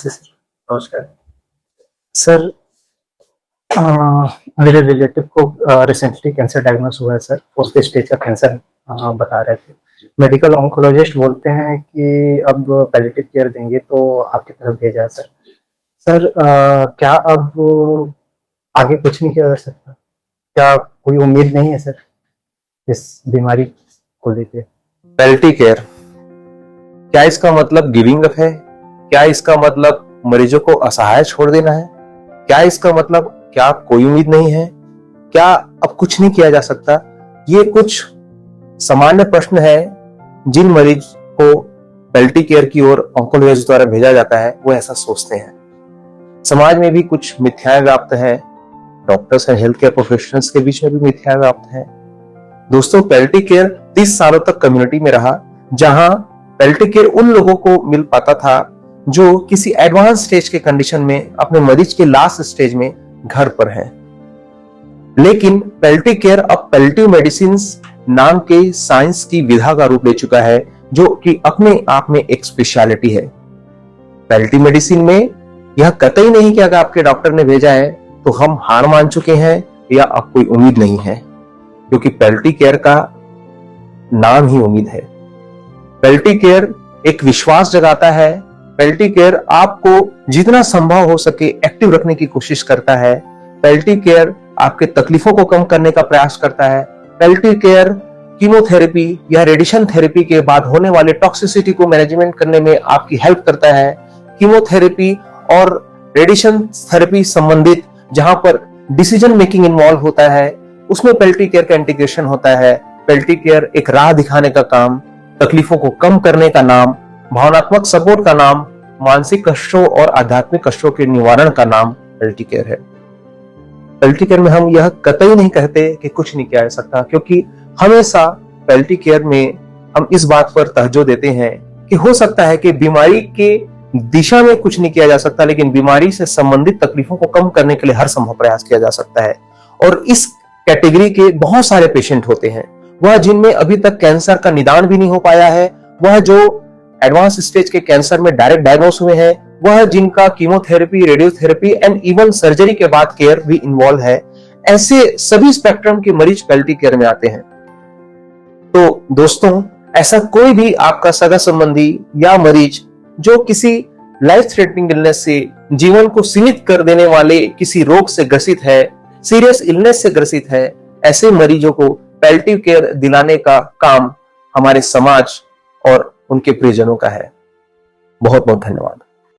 नमस्कार सर। मेरे रिलेटिव को रिसेंटली कैंसर डायग्नोस हुआ है सर। फोर्थ स्टेज का कैंसर बता रहे थे। मेडिकल ऑन्कोलॉजिस्ट बोलते हैं कि अब पैलिएटिव केयर देंगे तो आपकी तरफ भेजा है सर। सर क्या अब आगे कुछ नहीं किया जा सकता? क्या कोई उम्मीद नहीं है सर इस बीमारी को लेके? पैलिएटिव केयर, क्या इसका मतलब गिविंग अप है? क्या इसका मतलब मरीजों को असहाय छोड़ देना है? क्या इसका मतलब क्या कोई उम्मीद नहीं है? क्या अब कुछ नहीं किया जा सकता? ये कुछ सामान्य प्रश्न है जिन मरीज को पैलिएटिव केयर की ओर ऑन्कोलॉजिस्ट द्वारा भेजा जाता है वो ऐसा सोचते हैं। समाज में भी कुछ मिथ्याएं व्याप्त है, doctors and health care professionals के बीच में भी मिथ्याएं व्याप्त है। दोस्तों, पैलिएटिव केयर 30 सालों तक कम्युनिटी में रहा, जहां पैलिएटिव केयर उन लोगों को मिल पाता था जो किसी एडवांस स्टेज के कंडीशन में अपने मरीज के लास्ट स्टेज में घर पर हैं। लेकिन पैलिएटिव केयर अब पैलिएटिव मेडिसिन नाम के साइंस की विधा का रूप ले चुका है, जो कि अपने आप में एक स्पेशलिटी है। पैलिएटिव मेडिसिन में यह कतई नहीं कि अगर आपके डॉक्टर ने भेजा है तो हम हार मान चुके हैं या अब कोई उम्मीद नहीं है, क्योंकि पैलिएटिव केयर का नाम ही उम्मीद है। पैलिएटिव केयर एक विश्वास जगाता है। पैलिएटिव केयर आपको जितना संभव हो सके एक्टिव रखने की कोशिश करता है। पैलिएटिव केयर आपके तकलीफों को कम करने का प्रयास करता है। पैलिएटिव केयर कीमोथेरेपी या रेडिएशन थेरेपी के बाद होने वाले टॉक्सिसिटी को मैनेजमेंट करने में आपकी हेल्प करता है। कीमोथेरेपी और रेडिएशन थेरेपी संबंधित जहां पर डिसीजन मेकिंग इन्वॉल्व होता है, उसमें पैलिएटिव केयर का इंटीग्रेशन होता है। पैलिएटिव केयर एक राह दिखाने का काम, तकलीफों को कम करने का नाम, भावनात्मक सपोर्ट का नाम, मानसिक कष्टों और आध्यात्मिक कष्टों के निवारण का नाम पैलिएटिव केयर है। पैलिएटिव केयर में हम यह कतई नहीं कहते कि कुछ नहीं किया जा सकता, क्योंकि हमेशा पैलिएटिव केयर में हम इस बात पर तवज्जो देते हैं कि हो सकता है कि बीमारी के दिशा में कुछ नहीं किया जा सकता, लेकिन बीमारी से संबंधित तकलीफों को कम करने के लिए हर संभव प्रयास किया जा सकता है। और इस कैटेगरी के बहुत सारे पेशेंट होते हैं, वह जिनमें अभी तक कैंसर का निदान भी नहीं हो पाया है, वह जो एडवांस स्टेज के कैंसर में डायरेक्ट डायग्नोस हुए हैं, वह जिनका chemotherapy, radiotherapy and even surgery के बाद केयर भी इन्वॉल्व है। ऐसे सभी स्पेक्ट्रम के मरीज पैलिएटिव केयर में आते हैं। तो दोस्तों, ऐसा कोई भी आपका सगा संबंधी या मरीज जो किसी लाइफ थ्रेटनिंग इलनेस से, जीवन को सीमित कर देने वाले किसी रोग से ग्रसित है, सीरियस इलनेस से ग्रसित है, ऐसे मरीजों को पैलिएटिव केयर दिलाने का काम हमारे समाज और उनके प्रियजनों का है। बहुत बहुत धन्यवाद।